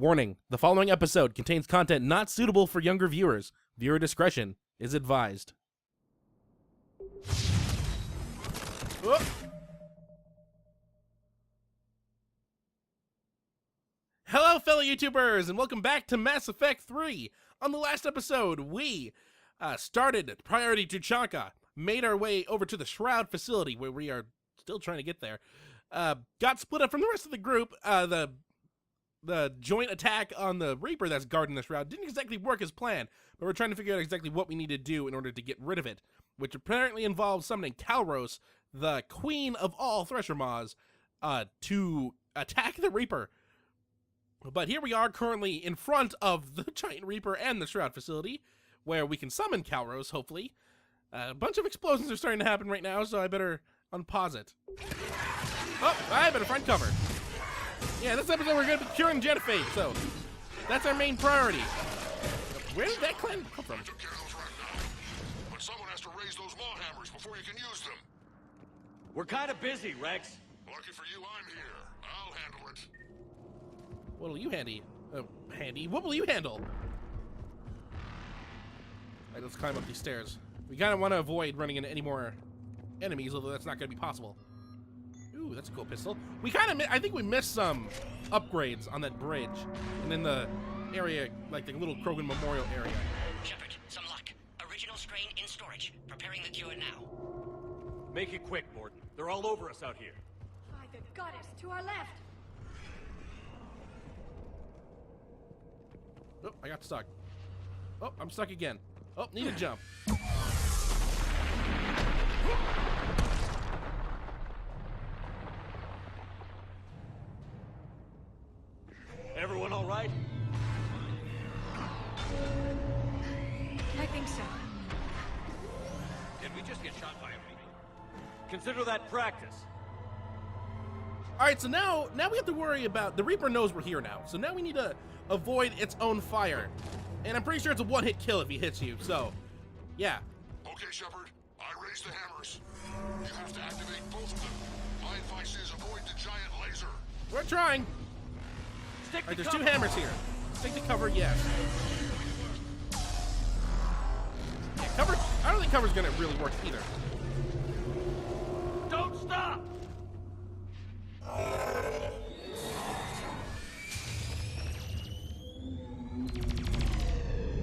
Warning, the following episode contains content not suitable for younger viewers. Viewer discretion is advised. Oh. Hello, fellow YouTubers, and welcome back to Mass Effect 3. On the last episode, we started Priority Tuchanka, made our way over to the Shroud facility, where we are still trying to get there. Got split up from the rest of the group. The joint attack on the Reaper that's guarding the Shroud didn't exactly work as planned, but we're trying to figure out exactly what we need to do in order to get rid of it, which apparently involves summoning Calros, the queen of all Thresher Maws, to attack the Reaper. But here we are currently in front of the giant Reaper and the Shroud facility, where we can summon Calros, hopefully. A bunch of explosions are starting to happen right now, so I better unpause it. Oh, I better find cover. Yeah, this episode we're going to be curing Genophage, so that's our main priority. Where did that clan come from? I took care of those right now. But someone has to raise those maw hammers before you can use them. We're kind of busy, Rex. Lucky for you, I'm here. I'll handle it. What'll you handy? What will you handle? All right, let's climb up these stairs. We kind of want to avoid running into any more enemies, although that's not going to be possible. Ooh, that's a cool pistol. We kind of, I think we missed some upgrades on that bridge, and in the area, like the little Krogan Memorial area. Shepard, some luck. Original strain in storage. Preparing the cure now. Make it quick, Morden. They're all over us out here. By the goddess, to our left! Oh, I got stuck. Oh, I'm stuck again. Oh, need a jump. Everyone all right? I think so. Did we just get shot by a Reaper? Consider that practice. All right, so now we have to worry about, the Reaper knows we're here now, so now we need to avoid its own fire. And I'm pretty sure it's a one-hit kill if he hits you, so, yeah. Okay, Shepard. I raised the hammers. You have to activate both of them. My advice is avoid the giant laser. We're trying. Stick All right, to there's two cover. hammers here. Stick to cover, yes. Yeah, cover, I don't think cover's gonna really work either. Don't stop!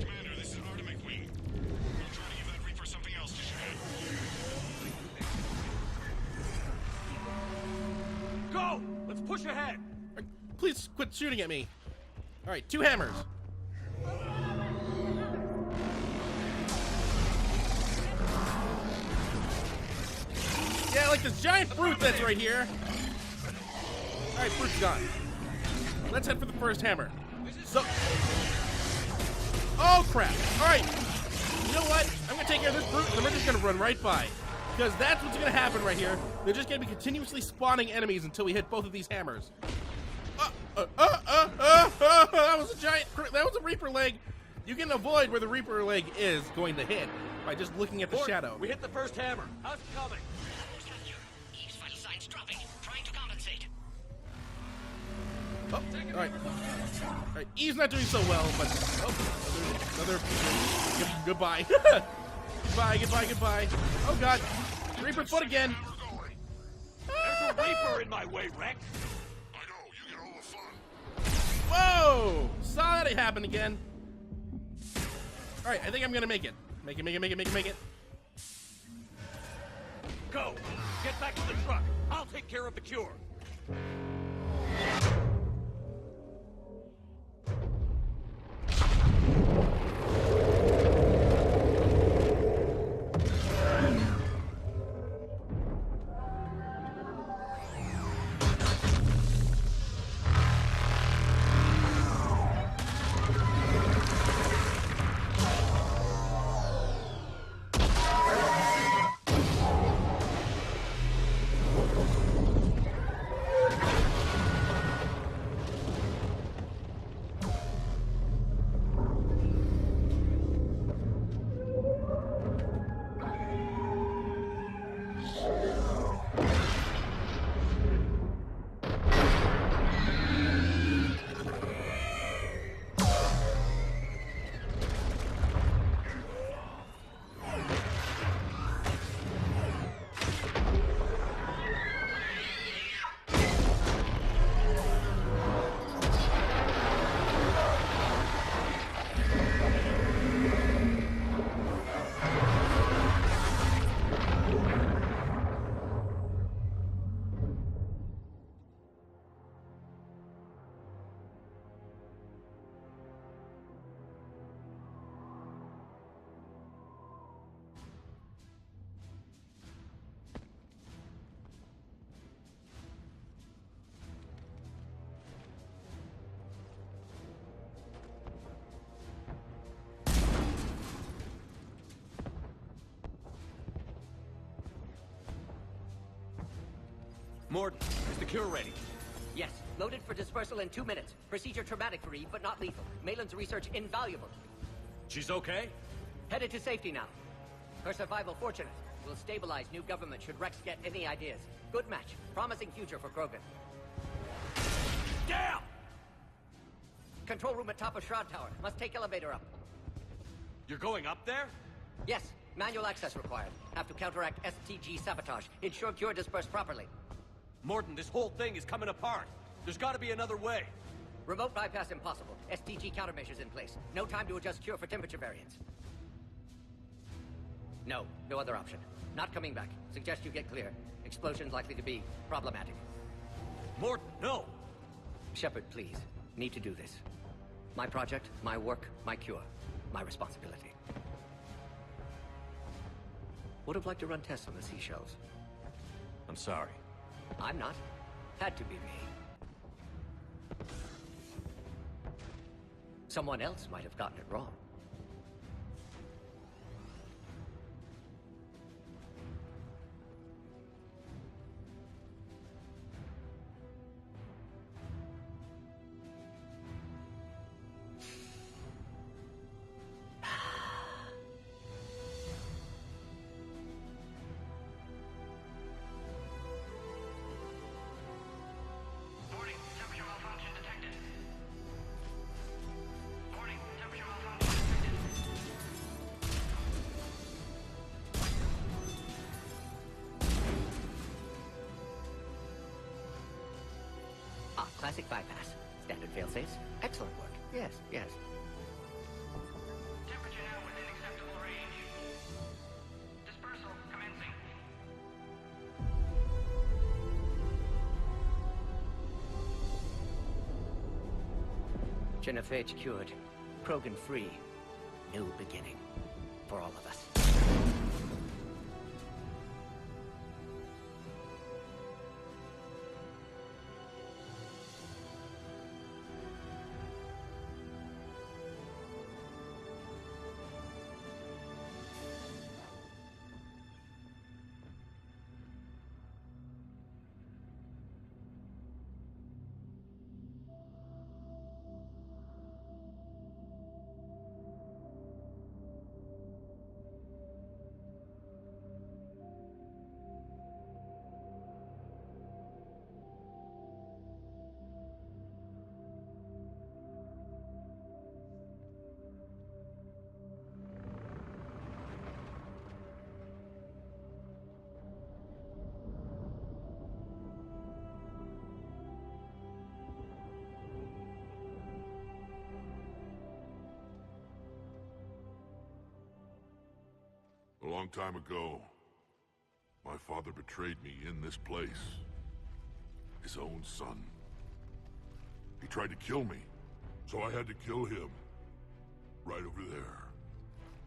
Commander, this is Artemis Wing. I'm trying to give that Reaper something else to shoot at. Go! Let's push ahead! Please quit shooting at me. All right, two hammers. Yeah, like this giant fruit that's right here. All right, fruit's gone. Let's head for the first hammer. So, oh crap! All right, you know what? I'm gonna take care of this fruit, and then we're just gonna run right by, because that's what's gonna happen right here. They're just gonna be continuously spawning enemies until we hit both of these hammers. That was a giant, that was a Reaper leg. You can avoid where the Reaper leg is going to hit by just looking at the Morden, shadow. we hit the first hammer. How's it coming? Almost have you. Eve's vital signs dropping. Trying to compensate. Oh, all right. All right, Eve's not doing so well, but another goodbye. Goodbye. Oh God, Reaper foot again. There's a Reaper in my way, Rex. I know, you get all the fun. Whoa! Saw that happen again. All right, I think I'm gonna make it. Make it. Go! Get back to the truck. I'll take care of the cure. Morden, is the cure ready? Yes, loaded for dispersal in 2 minutes. Procedure traumatic for Eve, but not lethal. Malin's research invaluable. She's okay? Headed to safety now. Her survival fortunate. Will stabilize new government should Rex get any ideas. Good match. Promising future for Krogan. Down! Control room at top of Shroud Tower. Must take elevator up. You're going up there? Yes, manual access required. Have to counteract STG sabotage. Ensure cure dispersed properly. Morden, this whole thing is coming apart. There's gotta be another way. Remote bypass impossible. STG countermeasures in place. No time to adjust cure for temperature variance. No other option. Not coming back. Suggest you get clear. Explosion's likely to be problematic. Morden, no! Shepard, please. Need to do this. My project, my work, my cure. My responsibility. Would have liked to run tests on the seashells. I'm sorry. I'm not. Had to be me. Someone else might have gotten it wrong. Warning, temperature malfunction detected. Warning, temperature malfunction detected. Classic bypass. Standard failsafes. Excellent work. Yes. Temperature now within acceptable range. Dispersal commencing. Genophage cured. Krogan free. New beginning. For all of us. A long time ago, my father betrayed me in this place. His own son. He tried to kill me, so I had to kill him. Right over there.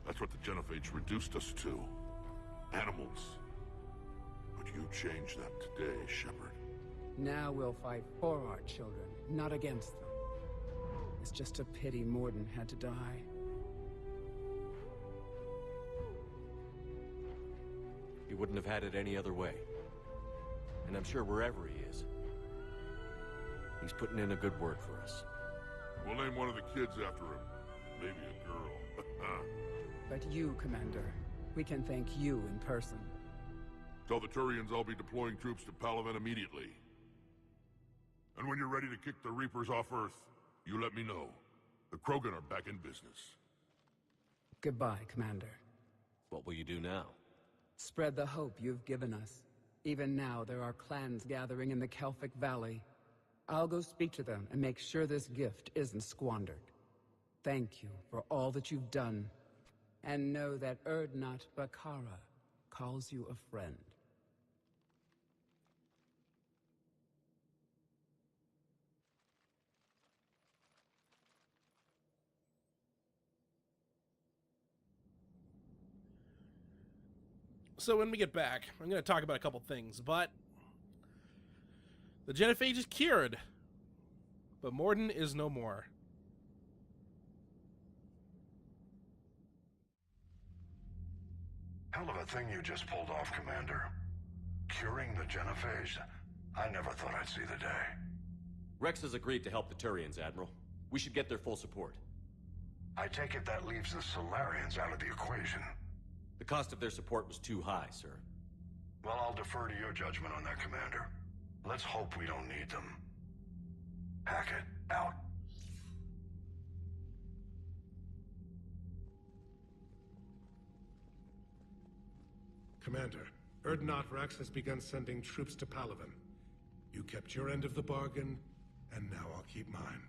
That's what the Genophage reduced us to. Animals. But you changed that today, Shepard. Now we'll fight for our children, not against them. It's just a pity Morden had to die. He wouldn't have had it any other way. And I'm sure wherever he is, he's putting in a good word for us. We'll name one of the kids after him. Maybe a girl. But you, Commander, we can thank you in person. Tell the Turians I'll be deploying troops to Palaven immediately. And when you're ready to kick the Reapers off Earth, you let me know. The Krogan are back in business. Goodbye, Commander. What will you do now? Spread the hope you've given us. Even now, there are clans gathering in the Kelphic Valley. I'll go speak to them and make sure this gift isn't squandered. Thank you for all that you've done. And know that Erdnot Bakara calls you a friend. So when we get back, I'm going to talk about a couple things, but the Genophage is cured, but Morden is no more. Hell of a thing you just pulled off, Commander. Curing the Genophage. I never thought I'd see the day. Rex has agreed to help the Turians, Admiral. We should get their full support. I take it that leaves the Solarians out of the equation. The cost of their support was too high, sir. Well, I'll defer to your judgment on that, Commander. Let's hope we don't need them. Hackett, out. Commander, Erdnot Rex has begun sending troops to Palaven. You kept your end of the bargain, and now I'll keep mine.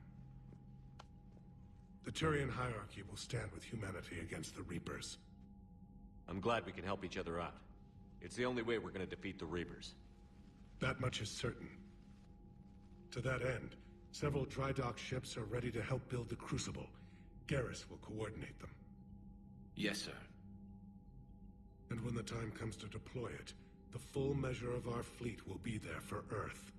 The Turian hierarchy will stand with humanity against the Reapers. I'm glad we can help each other out. It's the only way we're gonna defeat the Reapers. That much is certain. To that end, several dry dock ships are ready to help build the Crucible. Garrus will coordinate them. Yes, sir. And when the time comes to deploy it, the full measure of our fleet will be there for Earth.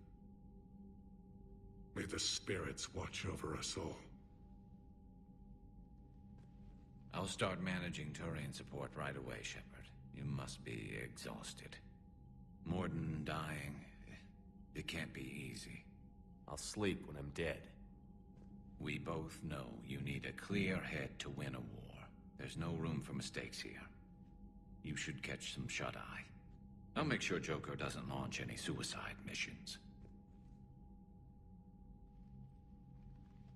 May the spirits watch over us all. I'll start managing Turian support right away, Shepard. You must be exhausted. Morden dying, it can't be easy. I'll sleep when I'm dead. We both know you need a clear head to win a war. There's no room for mistakes here. You should catch some shut-eye. I'll make sure Joker doesn't launch any suicide missions.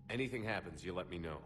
Anything happens, you let me know.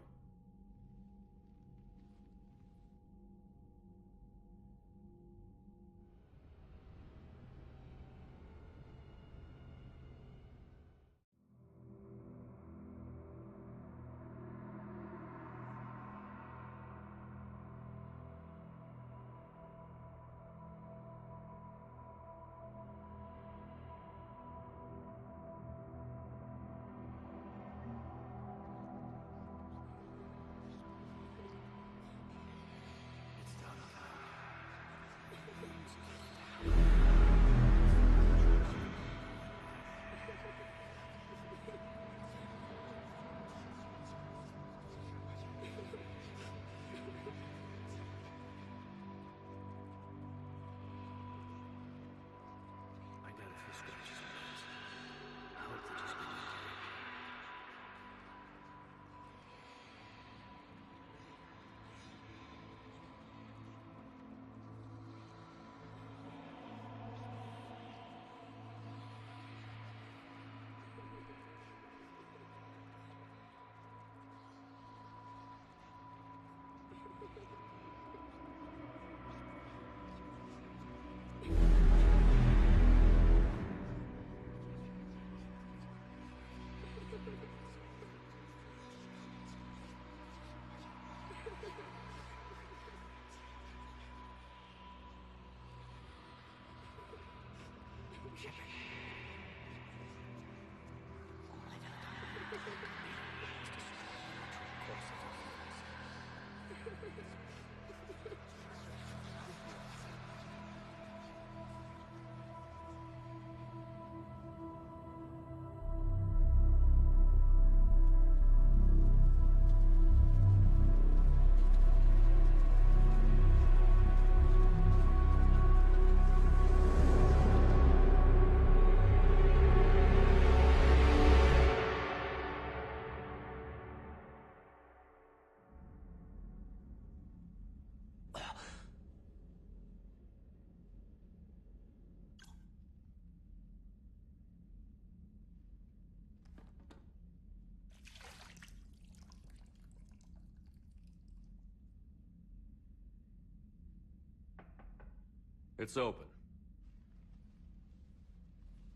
It's open.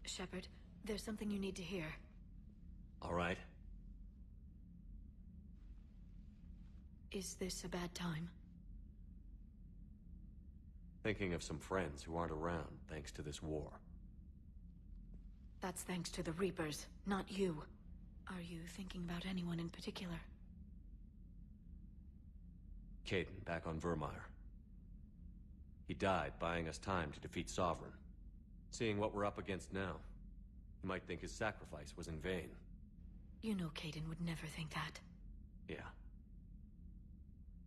Shepard, there's something you need to hear. All right. Is this a bad time? Thinking of some friends who aren't around thanks to this war. That's thanks to the Reapers, not you. Are you thinking about anyone in particular? Caden, back on Vermeer. He died buying us time to defeat Sovereign. Seeing what we're up against now, you might think his sacrifice was in vain. You know Caden would never think that. Yeah.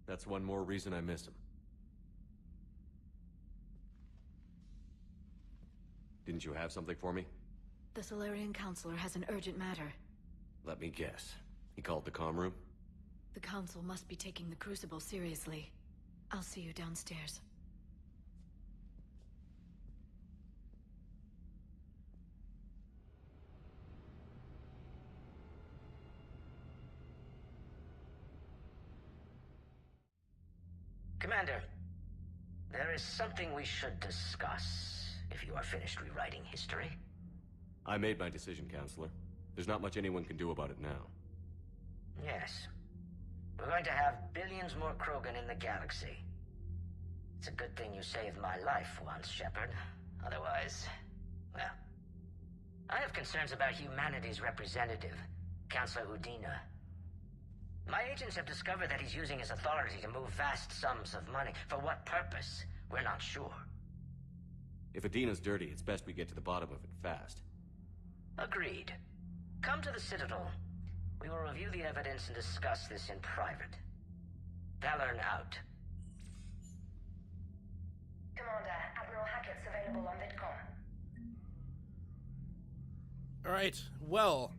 That's one more reason I miss him. Didn't you have something for me? The Solarian Counselor has an urgent matter. Let me guess. He called the comm room? The Council must be taking the Crucible seriously. I'll see you downstairs. Commander, there is something we should discuss, if you are finished rewriting history. I made my decision, Counselor. There's not much anyone can do about it now. Yes. We're going to have billions more Krogan in the galaxy. It's a good thing you saved my life once, Shepard. Otherwise, well... I have concerns about humanity's representative, Councilor Udina. My agents have discovered that he's using his authority to move vast sums of money. For what purpose? We're not sure. If Adina's dirty, it's best we get to the bottom of it fast. Agreed. Come to the Citadel. We will review the evidence and discuss this in private. Valorn out. Commander, Admiral Hackett's available on VidCom. Alright, well,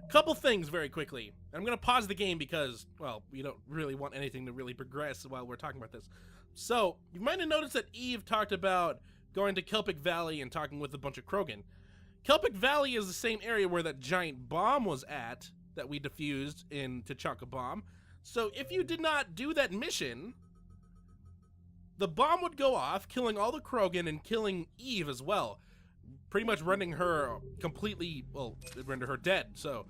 couple things very quickly. I'm going to pause the game because, well, we don't really want anything to really progress while we're talking about this. So, you might have noticed that Eve talked about going to Kelpic Valley and talking with a bunch of Krogan. Kelpic Valley is the same area where that giant bomb was at that we defused in Tachanka Bomb. So if you did not do that mission, the bomb would go off, killing all the Krogan and killing Eve as well. Pretty much rendering her completely, well, it'd render her dead. So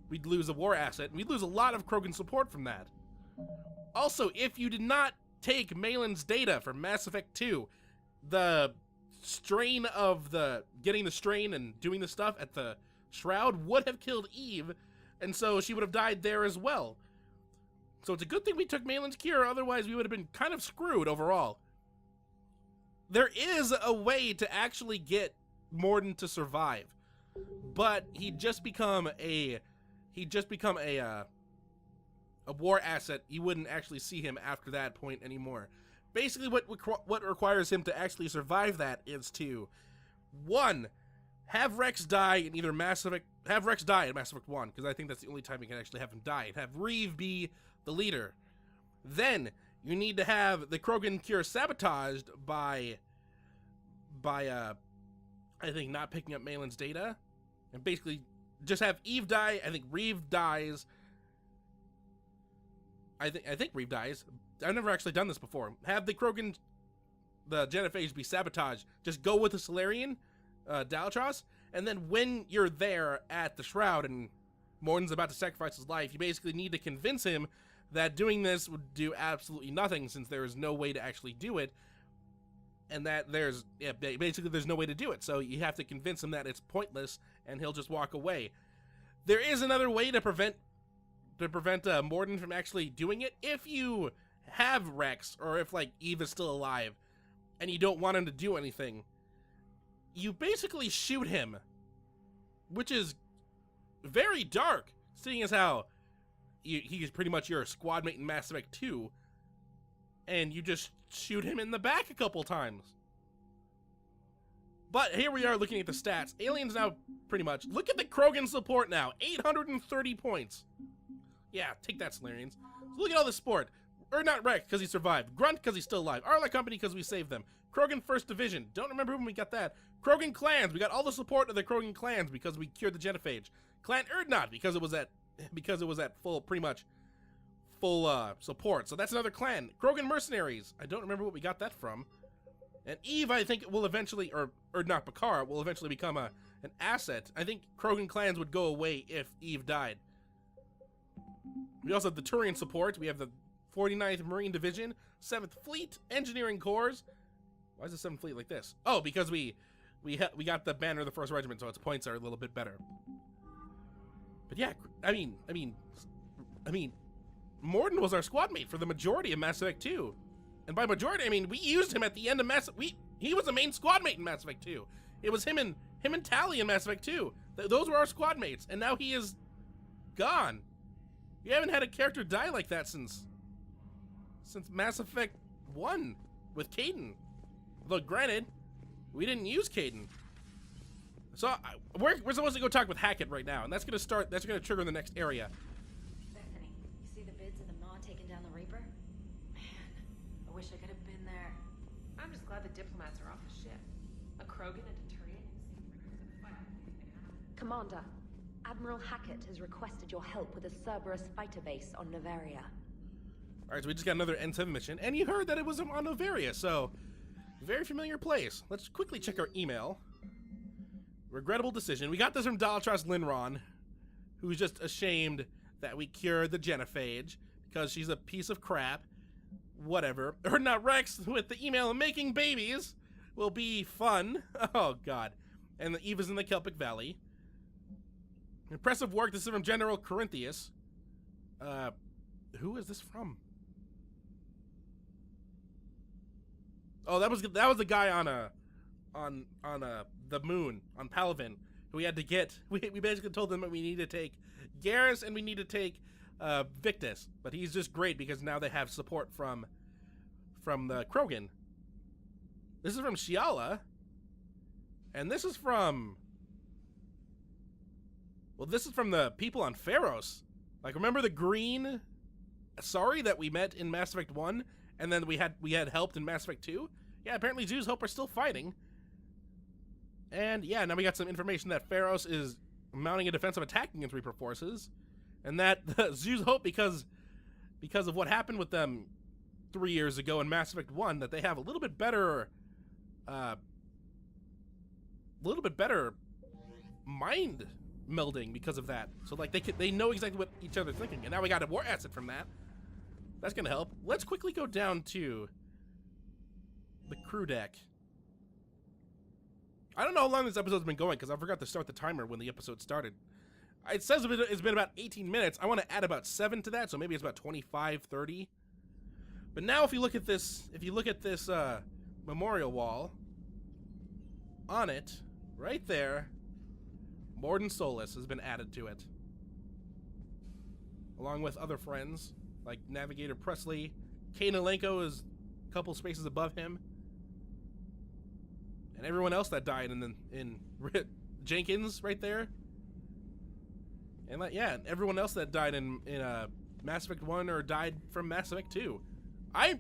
we'd lose a war asset, and we'd lose a lot of Krogan support from that. Also, if you did not take Malin's data from Mass Effect 2, the strain of getting the strain and doing the stuff at the Shroud would have killed Eve, and so she would have died there as well. So it's a good thing we took Malin's cure, otherwise we would have been kind of screwed overall. There is a way to actually get Mordin to survive, but he'd just become a war asset. You wouldn't actually see him after that point anymore. Basically, what requires him to actually survive that is to, 1, have Rex die in either have Rex die in Mass Effect 1, because I think that's the only time you can actually have him die, and have Reeve be the leader. Then, you need to have the Krogan cure sabotaged by I think not picking up Malin's data, and basically just have Eve die. I think Reeve dies. I think Reeve dies. I've never actually done this before. Have the Krogan, the Genophage be sabotaged. Just go with the Solarian, Dalatros, and then when you're there at the Shroud and Mordin's about to sacrifice his life, you basically need to convince him that doing this would do absolutely nothing since there is no way to actually do it, and that basically there's no way to do it. So you have to convince him that it's pointless, and he'll just walk away. There is another way to prevent Mordin from actually doing it. If you have Rex, or if like Eve is still alive, and you don't want him to do anything, you basically shoot him, which is very dark, seeing as how he's pretty much your squad mate in Mass Effect 2, and you just shoot him in the back a couple times. But here we are looking at the stats. Aliens now pretty much, look at the Krogan support now, 830 points. Yeah, take that, Solarians. So look at all the support. Or not Rex, because he survived. Grunt, because he's still alive. Arla Company, because we saved them. Krogan 1st Division. Don't remember when we got that. Krogan Clans. We got all the support of the Krogan Clans because we cured the Genophage. Clan Erdnot, because it was at full, pretty much, full support. So that's another clan. Krogan Mercenaries. I don't remember what we got that from. And Eve, I think, will eventually, or not Bakar, will eventually become an asset. I think Krogan Clans would go away if Eve died. We also have the Turian support. We have the 49th Marine Division, 7th Fleet, Engineering Corps. Why is the 7th Fleet like this? Oh, because we got the banner of the 1st Regiment, so its points are a little bit better. But yeah, I mean, Mordin was our squad mate for the majority of Mass Effect 2. And by majority, I mean we used him at the end of he was the main squad mate in Mass Effect 2. It was him and Tali in Mass Effect 2. Those were our squad mates, and now he is gone. You haven't had a character die like that since Mass Effect 1 with Kaidan. Though granted, we didn't use Kaidan. So we're supposed to go talk with Hackett right now, and that's gonna trigger the next area. Bethany, you see the vids of the Maw taking down the Reaper? Man, I wish I could have been there. I'm just glad the diplomats are off the ship. A Krogan and a Turian. Commander, Admiral Hackett has requested your help with a Cerberus fighter base on Novaria. Alright, so we just got another N7 mission, and you heard that it was on Novaria, so very familiar place. Let's quickly check our email. Regrettable decision. We got this from Dalatros Linron, who's just ashamed that we cured the Genophage because she's a piece of crap. Whatever. Or not Rex with the email making babies will be fun. Oh god. And the Eva's in the Kelpic Valley. Impressive work. This is from General Corinthius. Who is this from? Oh, that was the guy on the moon on Palaven, who we had to get. We basically told them that we need to take Garrus and we need to take Victus, but he's just great because now they have support from the Krogan. This is from Shiala, and this is from the people on Pharos. Like, remember the green Asari that we met in Mass Effect 1, and then we had helped in Mass Effect 2? Yeah, apparently Zew's Hope are still fighting. And yeah, now we got some information that Pharos is mounting a defensive attack against Reaper forces, and that Zew's Hope, because of what happened with them 3 years ago in Mass Effect 1, that they have a little bit better mind melding because of that. So like they know exactly what each other's thinking, and now we got a war asset from that. That's gonna help. Let's quickly go down to the crew deck. I don't know how long this episode's been going because I forgot to start the timer when the episode started. It says it's been about 18 minutes. I want to add about 7 to that, so maybe it's about 25, 30. But now if you look at this, memorial wall, on it, right there, Morden Solus has been added to it. Along with other friends, like Navigator Presley. Kanelenko is a couple spaces above him. And everyone else that died in Jenkins right there. And yeah, everyone else that died in Mass Effect 1 or died from Mass Effect 2. I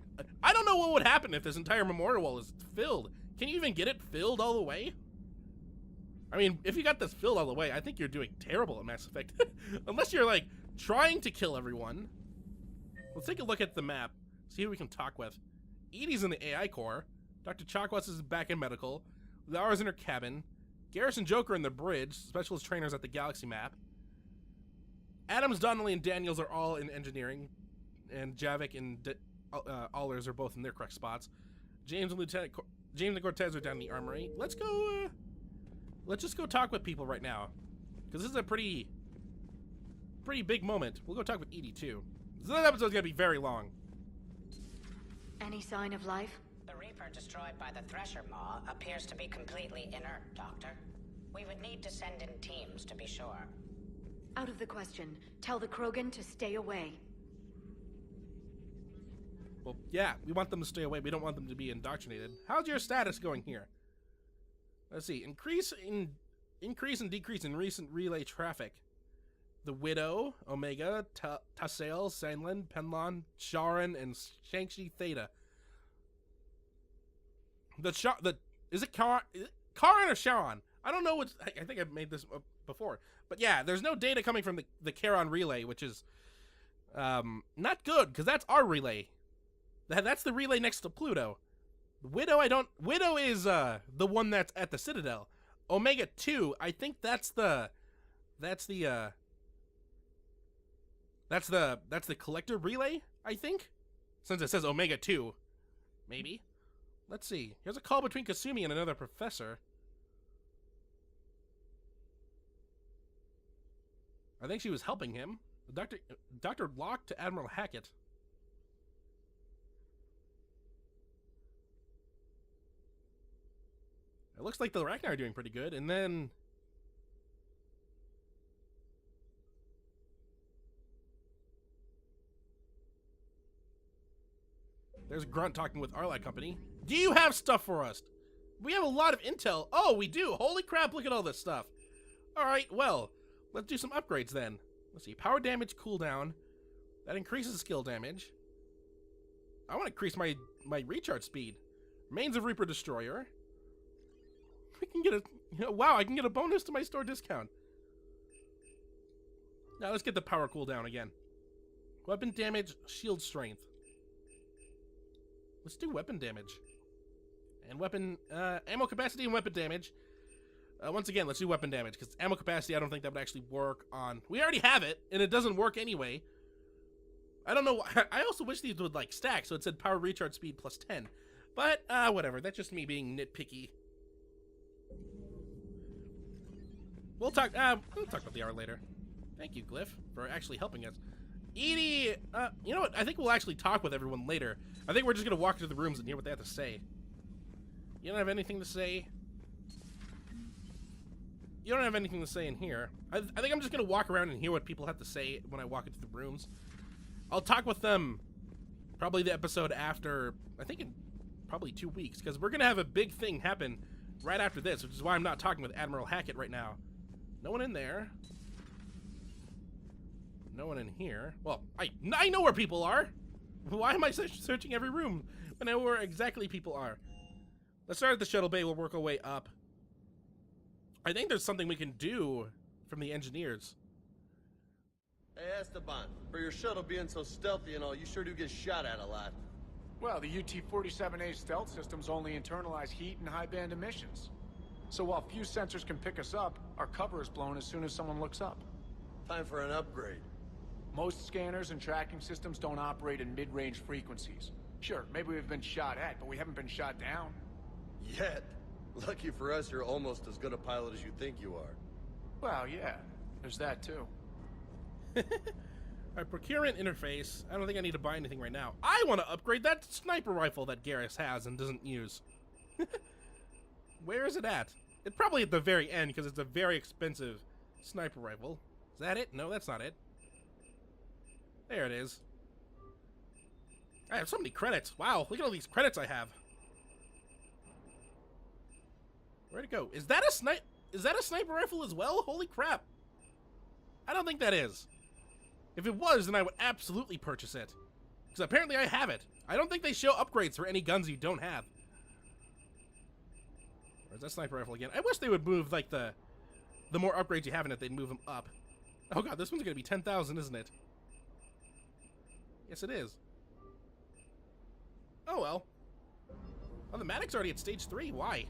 don't know what would happen if this entire memorial wall is filled. Can you even get it filled all the way? I mean, if you got this filled all the way, I think you're doing terrible at Mass Effect. Unless you're like trying to kill everyone. Let's take a look at the map. See who we can talk with. Edie's in the AI core. Dr. Chakwas is back in medical. Lara's in her cabin. Garrus and Joker in the bridge. Specialist trainers at the galaxy map. Adams, Donnelly, and Daniels are all in engineering. And Javik and Allers are both in their correct spots. James and Cortez are down in the armory. Let's just go talk with people right now. Because this is a pretty big moment. We'll go talk with Edie too. This episode's gonna be very long. Any sign of life? The Reaper destroyed by the Thresher Maw appears to be completely inert, Doctor. We would need to send in teams to be sure. Out of the question. Tell the Krogan to stay away. Well, yeah, we want them to stay away. We don't want them to be indoctrinated. How's your status going here? Let's see. Increase and decrease in recent relay traffic. The Widow, Omega, Tassel, Sanlin, Penlon, Sharon, and Shang-Chi Theta. Is it Karan or Sharon? I don't know what. I think I've made this before. But yeah, there's no data coming from the Charon relay, which is not good, because that's our relay. That's the relay next to Pluto. Widow is the one that's at the Citadel. Omega 2, I think that's the collector relay, I think. Since it says Omega 2. Maybe. Let's see. Here's a call between Kasumi and another professor. I think she was helping him. Dr. Locke to Admiral Hackett. It looks like the Ragnar are doing pretty good, and then there's Grunt talking with Arlight Company. Do you have stuff for us? We have a lot of intel. Oh, we do. Holy crap, look at all this stuff. All right, well, let's do some upgrades then. Let's see, power damage cooldown. That increases skill damage. I want to increase my recharge speed. Remains of Reaper Destroyer. We can get a, wow, I can get a bonus to my store discount. Now let's get the power cooldown again. Weapon damage, shield strength. Let's do weapon damage. And weapon, ammo capacity and weapon damage. Once again, let's do weapon damage, because ammo capacity, I don't think that would actually work on... We already have it, and it doesn't work anyway. I don't know why. I also wish these would, like, stack, so it said power recharge speed plus 10. But, whatever. That's just me being nitpicky. We'll talk about the art later. Thank you, Glyph, for actually helping us. Edie, you know what? I think we'll actually talk with everyone later. I think we're just gonna walk into the rooms and hear what they have to say. You don't have anything to say? You don't have anything to say in here. I think I'm just gonna walk around and hear what people have to say when I walk into the rooms. I'll talk with them probably the episode after, I think in probably 2 weeks, because we're gonna have a big thing happen right after this, which is why I'm not talking with Admiral Hackett right now. No one in there. No one in here. Well, I know where people are. Why am I searching every room when I know where exactly people are? Let's start at the shuttle bay. We'll work our way up. I think there's something we can do from the engineers. Hey, Esteban, for your shuttle being so stealthy and all, you sure do get shot at a lot. Well, the UT-47A stealth systems only internalize heat and high-band emissions. So while few sensors can pick us up, our cover is blown as soon as someone looks up. Time for an upgrade. Most scanners and tracking systems don't operate in mid-range frequencies. Sure, maybe we've been shot at, but we haven't been shot down. Yet. Lucky for us, you're almost as good a pilot as you think you are. Well, yeah. There's that, too. Alright, procurement interface. I don't think I need to buy anything right now. I want to upgrade that sniper rifle that Garrus has and doesn't use. Where is it at? It's probably at the very end, because it's a very expensive sniper rifle. Is that it? No, that's not it. There it is. I have so many credits. Wow, look at all these credits I have. Where'd it go? Is that a sniper rifle as well? Holy crap. I don't think that is. If it was, then I would absolutely purchase it. Because apparently I have it. I don't think they show upgrades for any guns you don't have. Where's that sniper rifle again? I wish they would move, like, the more upgrades you have in it, they'd move them up. Oh god, this one's gonna be 10,000, isn't it? Yes, it is. Oh well. Oh, the Maddox already at stage 3. Why?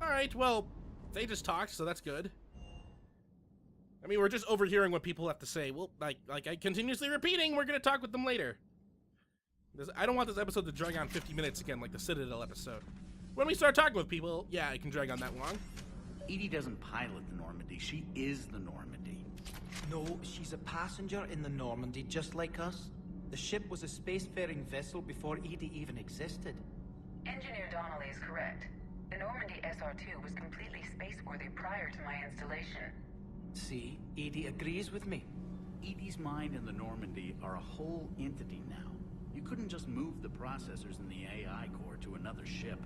Alright, well, they just talked, so that's good. I mean, we're just overhearing what people have to say. Well, like I continuously repeating, we're gonna talk with them later. I don't want this episode to drag on 50 minutes again, like the Citadel episode. When we start talking with people, yeah, it can drag on that long. Edie doesn't pilot the Normandy, she is the Normandy. No, she's a passenger in the Normandy, just like us. The ship was a spacefaring vessel before Edie even existed. Engineer Donnelly is correct. The Normandy SR-2 was completely spaceworthy prior to my installation. See, Edie agrees with me. Edie's mind and the Normandy are a whole entity now. You couldn't just move the processors in the AI core to another ship.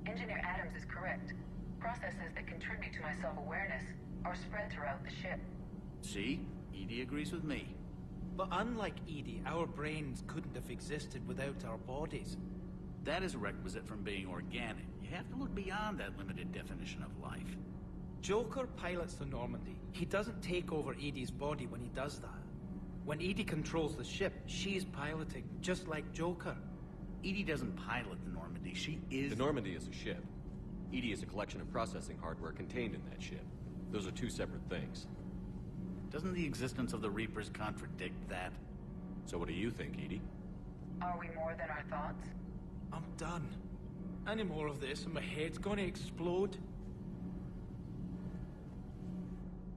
Engineer Adams is correct. Processes that contribute to my self-awareness are spread throughout the ship. See? Edie agrees with me. But unlike Edie, our brains couldn't have existed without our bodies. That is a requisite from being organic. You have to look beyond that limited definition of life. Joker pilots the Normandy. He doesn't take over Edie's body when he does that. When Edie controls the ship, she's piloting, just like Joker. Edie doesn't pilot the Normandy, she is... The Normandy is a ship. Edie is a collection of processing hardware contained in that ship. Those are two separate things. Doesn't the existence of the Reapers contradict that? So what do you think, Edie? Are we more than our thoughts? I'm done. Any more of this and my head's gonna explode.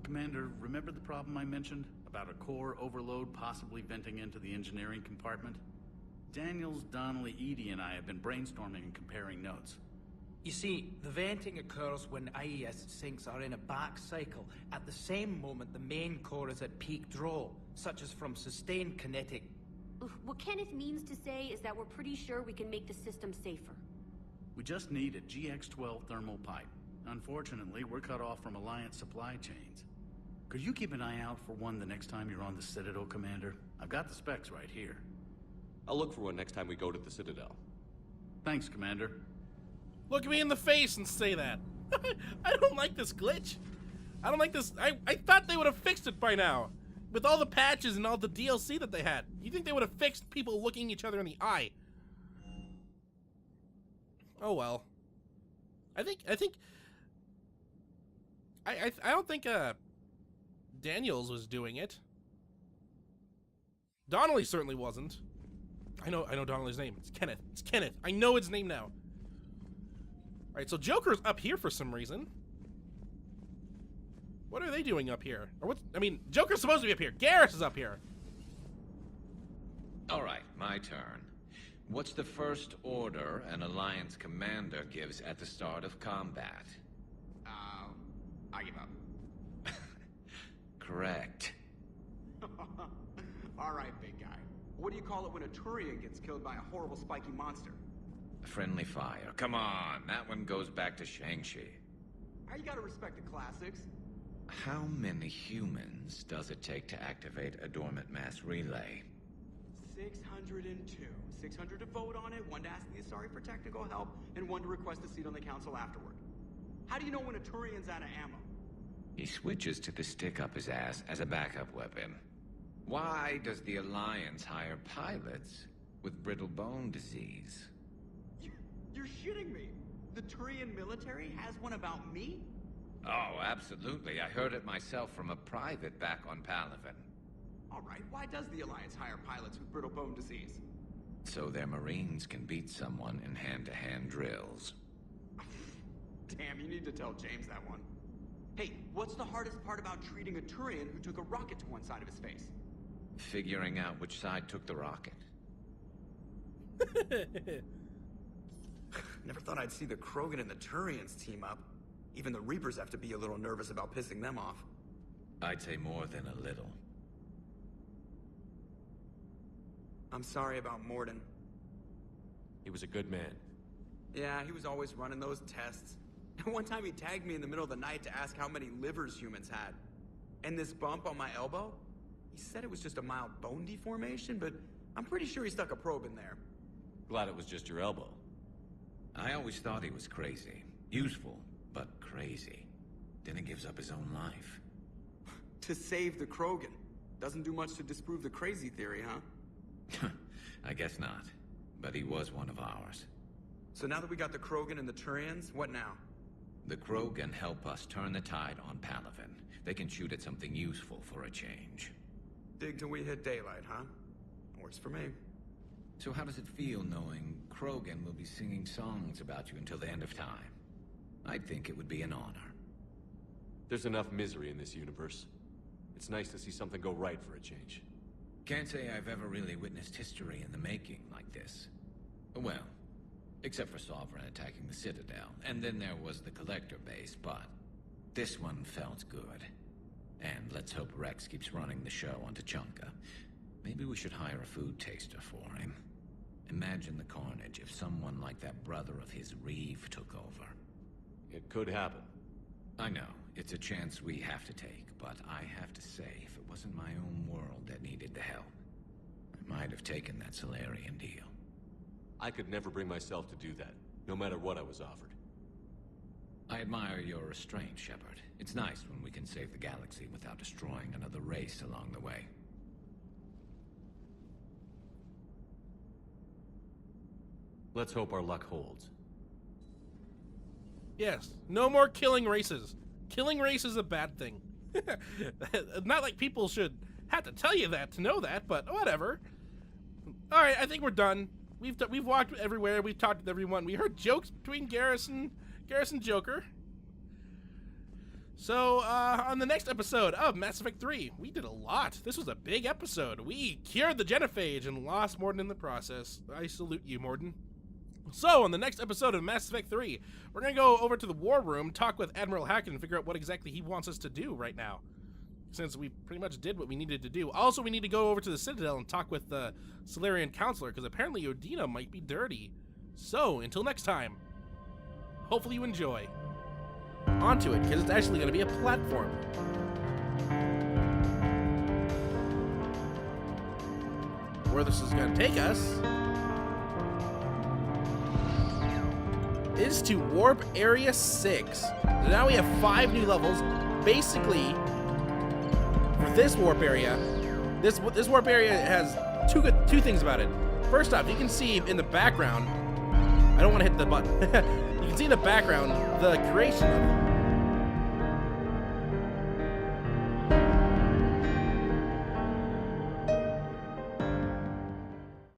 Commander, remember the problem I mentioned? About a core overload possibly venting into the engineering compartment? Daniels, Donnelly, Edie, and I have been brainstorming and comparing notes. You see, the venting occurs when IES sinks are in a back cycle. At the same moment, the main core is at peak draw, such as from sustained kinetic. What Kenneth means to say is that we're pretty sure we can make the system safer. We just need a GX-12 thermal pipe. Unfortunately, we're cut off from Alliance supply chains. Could you keep an eye out for one the next time you're on the Citadel, Commander? I've got the specs right here. I'll look for one next time we go to the Citadel. Thanks, Commander. Look me in the face and say that. I don't like this glitch. I don't like this. I thought they would have fixed it by now. With all the patches and all the DLC that they had. You think they would have fixed people looking each other in the eye. Oh well. I don't think Daniels was doing it. Donnelly certainly wasn't. I know Donnelly's name. It's Kenneth. It's Kenneth. I know his name now. Alright, so Joker's up here for some reason. What are they doing up here? Or what's, I mean, Joker's supposed to be up here. Garrus is up here. Alright, my turn. What's the first order an Alliance commander gives at the start of combat? I give up. Correct. Alright, big guy. What do you call it when a Turian gets killed by a horrible spiky monster? Friendly fire. Come on, that one goes back to Shang-Chi. You gotta respect the classics. How many humans does it take to activate a dormant mass relay? 602. 600 to vote on it, 1 to ask the Asari for technical help, and 1 to request a seat on the council afterward. How do you know when a Turian's out of ammo? He switches to the stick up his ass as a backup weapon. Why does the Alliance hire pilots with brittle bone disease? You're shitting me. The Turian military has one about me? Oh, absolutely. I heard it myself from a private back on Palaven. Alright, why does the Alliance hire pilots with brittle bone disease? So their Marines can beat someone in hand-to-hand drills. Damn, you need to tell James that one. Hey, what's the hardest part about treating a Turian who took a rocket to one side of his face? Figuring out which side took the rocket. Never thought I'd see the Krogan and the Turians team up. Even the Reapers have to be a little nervous about pissing them off. I'd say more than a little. I'm sorry about Morden. He was a good man. Yeah, he was always running those tests. One time he tagged me in the middle of the night to ask how many livers humans had. And this bump on my elbow? He said it was just a mild bone deformation, but I'm pretty sure he stuck a probe in there. Glad it was just your elbow. I always thought he was crazy. Useful, but crazy. Then he gives up his own life. To save the Krogan. Doesn't do much to disprove the crazy theory, huh? I guess not. But he was one of ours. So now that we got the Krogan and the Turians, what now? The Krogan help us turn the tide on Palaven. They can shoot at something useful for a change. Dig till we hit daylight, huh? Works for me. So how does it feel knowing Krogan will be singing songs about you until the end of time? I'd think it would be an honor. There's enough misery in this universe. It's nice to see something go right for a change. Can't say I've ever really witnessed history in the making like this. Well, except for Sovereign attacking the Citadel, and then there was the Collector base, but this one felt good. And let's hope Rex keeps running the show on Tuchanka. Maybe we should hire a food taster for him. Imagine the carnage if someone like that brother of his, Reeve, took over. It could happen. I know, it's a chance we have to take, but I have to say, if it wasn't my own world that needed the help, I might have taken that Solarian deal. I could never bring myself to do that, no matter what I was offered. I admire your restraint, Shepard. It's nice when we can save the galaxy without destroying another race along the way. Let's hope our luck holds. Yes, no more killing races. Killing race is a bad thing. Not like people should have to tell you that to know that, but whatever. All right, I think we're done. We've walked everywhere. We've talked with everyone. We heard jokes between Garrus and Joker. So on the next episode of Mass Effect 3, we did a lot. This was a big episode. We cured the Genophage and lost Morden in the process. I salute you, Morden. So, on the next episode of Mass Effect 3, we're going to go over to the War Room, talk with Admiral Hackett, and figure out what exactly he wants us to do right now. Since we pretty much did what we needed to do. Also, we need to go over to the Citadel and talk with the Solarian Counselor, because apparently Odina might be dirty. So, until next time, hopefully you enjoy. Onto it, because it's actually going to be a platform. Where this is going to take us is to Warp Area 6. So now we have 5 new levels. Basically, for this warp area, this warp area has two things about it. First off, you can see in the background, I don't want to hit the button. You can see in the background the creation of